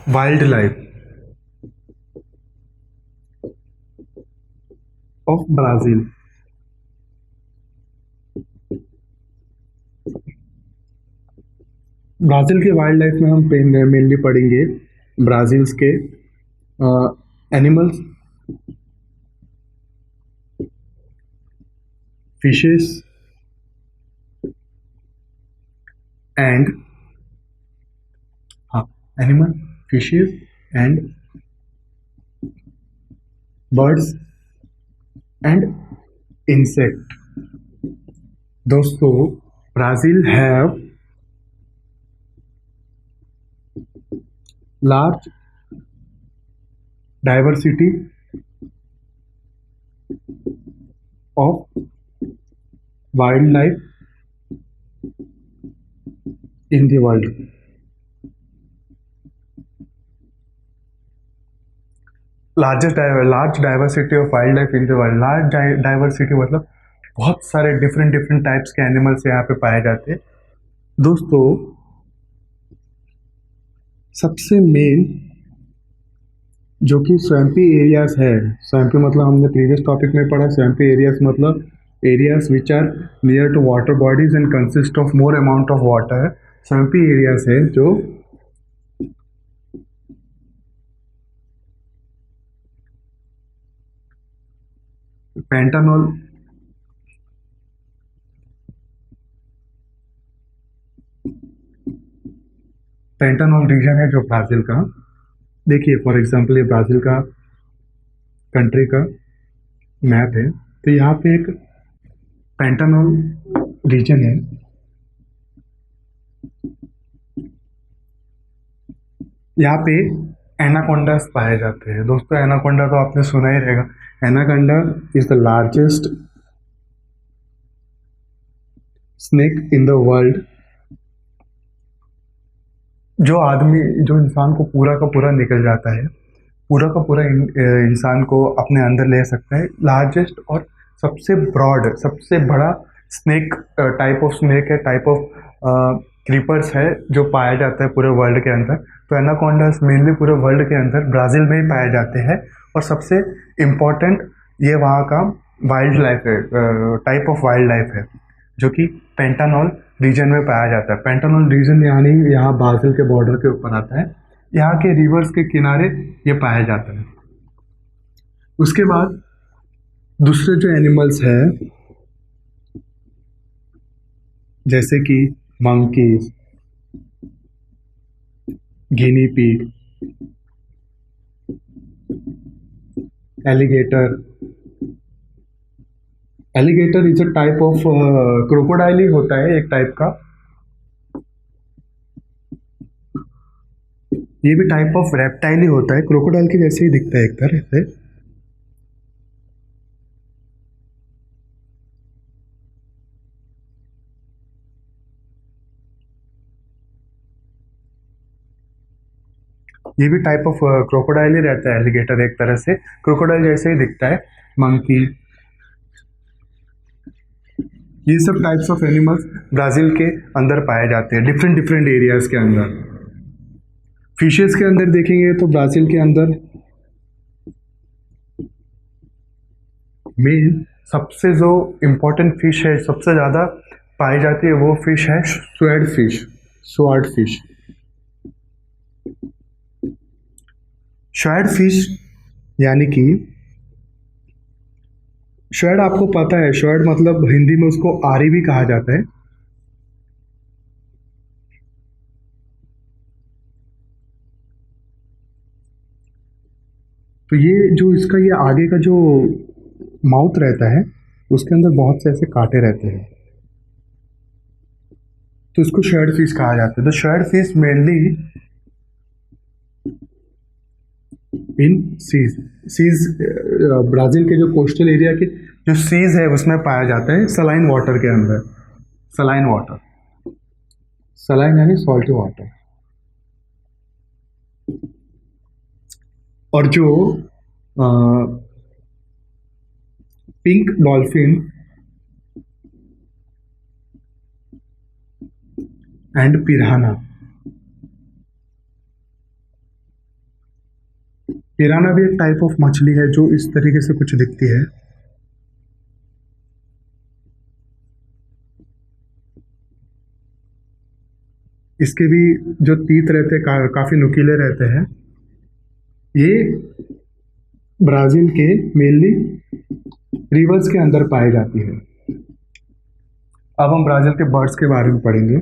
Wild life of Brazil. Brazil के wild life में हम मेनली पढ़ेंगे ब्राजील के एनिमल्स, फिशेस एंड, हाँ, animal, fishes and birds and insect. दोस्तों, Brazil have large diversity of wildlife in the world। Large diversity of wild life in the world. Large diversity मतलब बहुत सारे different different types के animals यहाँ पे पाए जाते हैं। दोस्तों, सबसे मेन जो कि स्वैम्पी एरियाज है, स्वैम्पी मतलब हमने प्रीवियस टॉपिक में पढ़ा, स्वैम्पी एरियाज मतलब areas which are near to water bodies and consist of more amount of water. Swampy areas है जो पैंटानॉल रीजन है जो ब्राजील का। देखिए, फॉर एग्जांपल ये ब्राजील का कंट्री का मैप है, तो यहाँ पे एक पैंटानॉल रीजन है। यहाँ पे एनाकोंडास पाए जाते हैं। दोस्तों, एनाकोंडा तो आपने सुना ही रहेगा। Anaconda is the largest snake in the world, जो इंसान को पूरा का पूरा निकल जाता है, पूरा का पूरा इंसान को अपने अंदर ले सकता है। लार्जेस्ट और सबसे ब्रॉड, सबसे बड़ा स्नेक टाइप ऑफ स्नेक है, टाइप ऑफ क्रीपर्स है जो पाया जाता है पूरे वर्ल्ड के अंदर। तो एनाकोंडास मेनली पूरे वर्ल्ड के अंदर ब्राज़ील में ही पाए जाते हैं। और सबसे इम्पॉर्टेंट ये वहाँ का वाइल्ड लाइफ है, टाइप ऑफ वाइल्ड लाइफ है जो कि पैंटानॉल रीजन में पाया जाता है। पैंटानॉल रीजन यानी यहाँ ब्राज़ील के बॉर्डर के ऊपर आता है, यहाँ के रिवर्स के किनारे ये पाया जाता है। उसके बाद दूसरे जो एनिमल्स हैं जैसे कि monkeys, guinea pig, alligator. Alligator is a type of crocodile ही होता है एक टाइप का। ये भी टाइप ऑफ रेप्टाइल ही होता है, क्रोकोडाइल के जैसे ही दिखता है एक तरह से। ये भी टाइप ऑफ क्रोकोडाइल ही रहता है, एलिगेटर एक तरह से क्रोकोडाइल जैसे ही दिखता है। मंकी, ये सब टाइप्स ऑफ एनिमल्स ब्राजील के अंदर पाए जाते हैं, डिफरेंट डिफरेंट एरियाज के अंदर। फिशेस के अंदर देखेंगे तो ब्राजील के अंदर मेन सबसे जो इम्पोर्टेंट फिश है, सबसे ज़्यादा पाई जाती है, वो फिश है स्वैर्ड फिश। स्वैर्ड फिश, स्वैर्ड फिश यानी कि स्वैर्ड आपको पता है, स्वैर्ड मतलब हिंदी में उसको आरी भी कहा जाता है। तो ये जो इसका ये आगे का जो माउथ रहता है उसके अंदर बहुत से ऐसे कांटे रहते हैं, तो इसको शर्ड फिश कहा जाता है। तो shark fish mainly in seas Brazil के जो कोस्टल एरिया के जो सीज है उसमें पाया जाता है, सलाइन वाटर के अंदर। सलाइन वाटर, सलाइन यानी सॉल्टी वाटर। और जो पिंक डॉल्फिन एंड पिराना, पिराना भी एक टाइप ऑफ मछली है जो इस तरीके से कुछ दिखती है। इसके भी जो तीत रहते हैं काफी नुकीले रहते हैं। ये ब्राजील के मेनली रिवर्स के अंदर पाई जाती है। अब हम ब्राजील के बर्ड्स के बारे में पढ़ेंगे।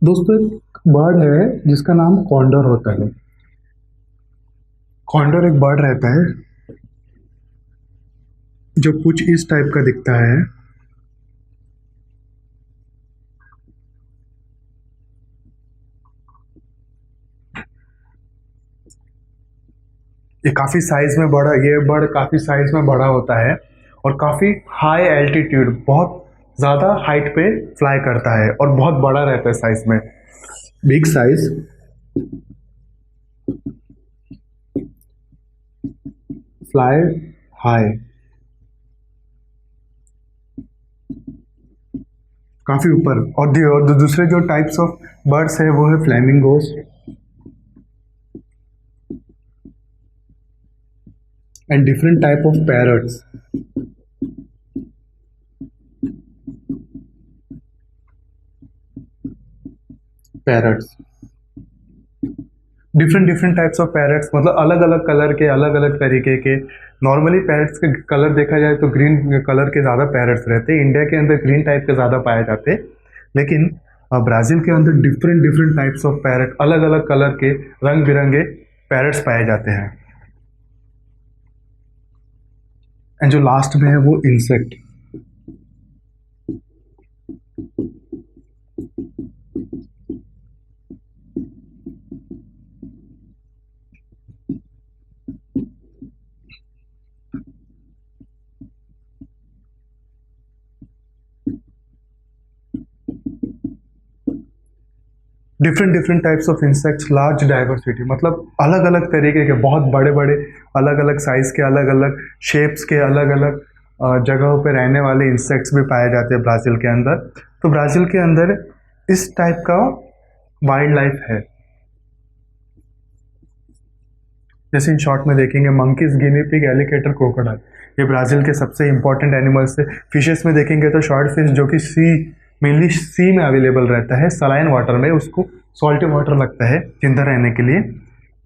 दोस्तों, एक बर्ड है जिसका नाम कॉन्डर होता है। कॉन्डर एक बर्ड रहता है जो कुछ इस टाइप का दिखता है। ये बर्ड काफी साइज में बड़ा होता है और काफी हाई एल्टीट्यूड, बहुत ज्यादा हाइट पे फ्लाई करता है और बहुत बड़ा रहता है साइज में। बिग साइज, फ्लाई हाई, काफी ऊपर। और दूसरे जो टाइप्स ऑफ बर्ड्स है वो है flamingos and different type of parrots. Parrots, different different types of parrots, मतलब अलग अलग कलर के, अलग अलग तरीके के। नॉर्मली पैरट्स के कलर देखा जाए तो ग्रीन कलर के ज़्यादा पैरट्स रहते हैं। इंडिया के अंदर ग्रीन टाइप के ज़्यादा पाए जाते हैं, लेकिन ब्राज़ील के अंदर different different types of parrot, अलग अलग कलर के रंग बिरंगे पैरट्स पाए जाते हैं। एंड जो लास्ट में है वो insect. Different different types of insects, large diversity, मतलब अलग अलग तरीके के, बहुत बड़े बड़े, अलग अलग साइज के, अलग अलग शेप्स के, अलग अलग जगहों पे रहने वाले इंसेक्ट्स भी पाए जाते हैं ब्राज़ील के अंदर। तो ब्राज़ील के अंदर इस टाइप का वाइल्ड लाइफ है। जैसे इन शॉर्ट में देखेंगे, monkeys, guinea pig, alligator, crocodile, ये ब्राज़ील के सबसे इंपॉर्टेंट एनिमल्स है। फिशेस में देखेंगे तो शॉर्ट फिश, जो कि मेनली सी में अवेलेबल रहता है, सलाइन वाटर में, उसको सॉल्टी वाटर लगता है जिंदा रहने के लिए।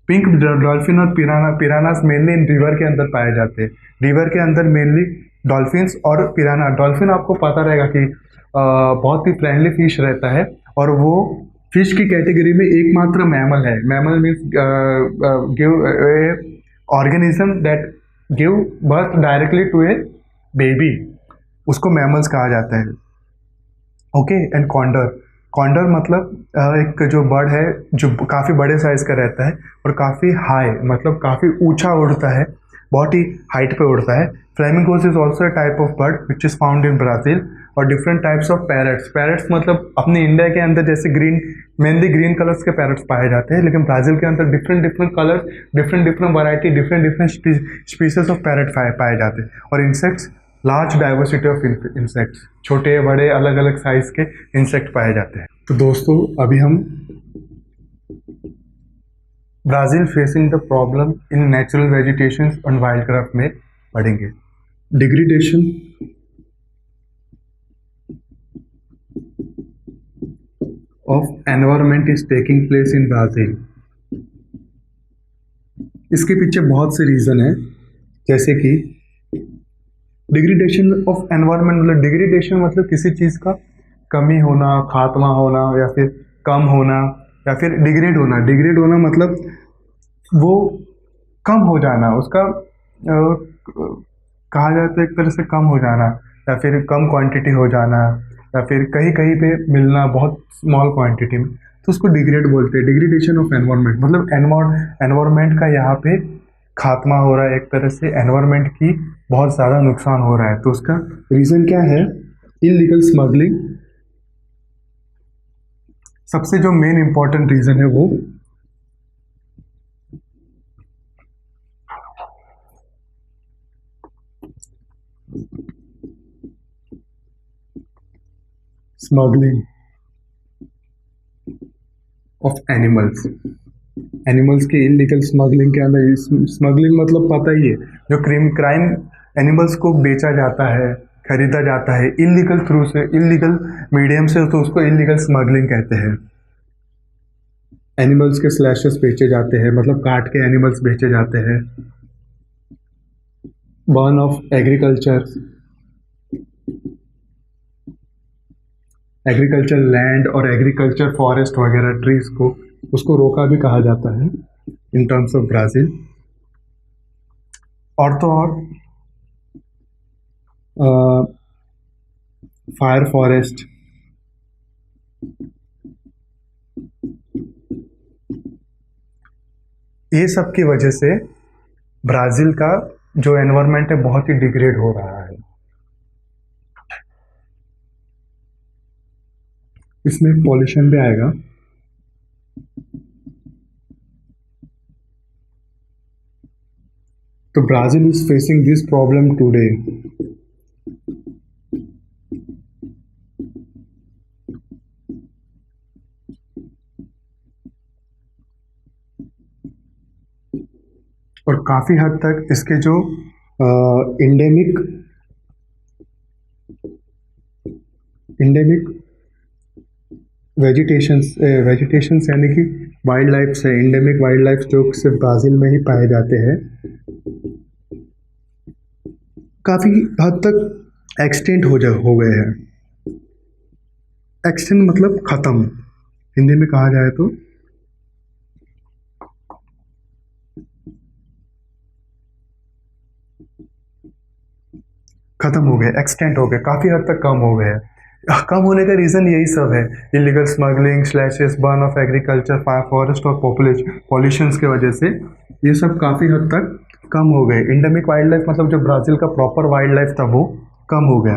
पिंक डॉल्फिन और पिरानास मेनली इन रिवर के अंदर पाए जाते हैं। रिवर के अंदर मेनली डॉल्फिन्स और पिराना। डॉल्फिन आपको पता रहेगा कि बहुत ही फ्रेंडली फिश रहता है और वो फिश की कैटेगरी में एकमात्र मैमल है। Mammal means give organism that give birth directly to a baby, उसको मैमल्स कहा जाता है। ओके। एंड कॉन्डर, कॉन्डर मतलब एक जो बर्ड है जो काफ़ी बड़े साइज का रहता है और काफ़ी हाई, मतलब काफ़ी ऊंचा उड़ता है, बहुत ही हाइट पे उड़ता है। Flamingos is also a type of bird which is found in Brazil. और different types of parrots, parrots मतलब अपने इंडिया के अंदर जैसे ग्रीन, मेनली ग्रीन कलर्स के पैरट्स पाए जाते हैं, लेकिन ब्राज़ील के अंदर different different colours, different different variety, different different species of parrot पाए जाते हैं। और insects, large diversity of insects, छोटे बड़े अलग अलग साइज के इंसेक्ट पाए जाते हैं। तो दोस्तों, अभी हम Brazil facing the problem in natural vegetation and wild craft में पढ़ेंगे। Degradation of environment is taking place in Brazil. इसके पीछे बहुत से रीज़न है, जैसे कि डिग्रेडेशन ऑफ एनवायरनमेंट, मतलब डिग्रेडेशन मतलब किसी चीज़ का कमी होना, खात्मा होना, या फिर कम होना, या फिर डिग्रेड होना। डिग्रेड होना मतलब वो कम हो जाना, उसका कहा जाता है एक तरह से कम हो जाना, या फिर कम क्वांटिटी हो जाना, या फिर कहीं कहीं पे मिलना बहुत स्मॉल क्वांटिटी में, तो उसको डिग्रेड बोलते हैं। डिग्रेडेशन ऑफ एनवायरनमेंट मतलब एनवायरनमेंट का यहाँ पे खात्मा हो रहा है, एक तरह से एनवायरनमेंट की बहुत ज़्यादा नुकसान हो रहा है। तो उसका रीज़न क्या है? इलीगल स्मगलिंग सबसे जो मेन इंपॉर्टेंट रीज़न है वो। Smuggling of animals. एनिमल्स की इलीगल स्मगलिंग के अंदर, स्मगलिंग मतलब पता ही है, जो क्राइम एनिमल्स को बेचा जाता है, खरीदा जाता है इलीगल थ्रू से, इलीगल मीडियम से, तो उसको इलीगल स्मगलिंग कहते हैं। एनिमल्स के स्लैशेस बेचे जाते हैं, मतलब काट के एनिमल्स बेचे जाते हैं। बर्न ऑफ एग्रीकल्चर लैंड और एग्रीकल्चर फॉरेस्ट वगैरह ट्रीज को, उसको रोका भी कहा जाता है इन टर्म्स ऑफ ब्राज़ील। और तो और फायर फॉरेस्ट, ये सब की वजह से ब्राज़ील का जो एनवायरनमेंट है बहुत ही डिग्रेड हो रहा है। इसमें पॉल्यूशन भी आएगा। तो Brazil is facing this problem today. और काफ़ी हद तक इसके जो इंडेमिक वेजिटेशंस यानी कि वाइल्ड लाइफ है, इंडेमिक वाइल्ड लाइफ जो सिर्फ ब्राज़ील में ही पाए जाते हैं, काफ़ी हद तक एक्सटेंट हो गए हैं। एक्सटेंट मतलब ख़त्म, हिंदी में कहा जाए तो ख़त्म हो गए, एक्सटेंट हो गए, काफ़ी हद तक कम हो गए हैं। कम होने का रीज़न यही सब है, illegal smuggling, slashes, burn of agriculture, fire forest और पॉल्यूशंस की वजह से ये सब काफ़ी हद तक कम हो गए। इंडेमिक वाइल्ड लाइफ मतलब जो ब्राज़ील का प्रॉपर वाइल्ड लाइफ था वो कम हो गया।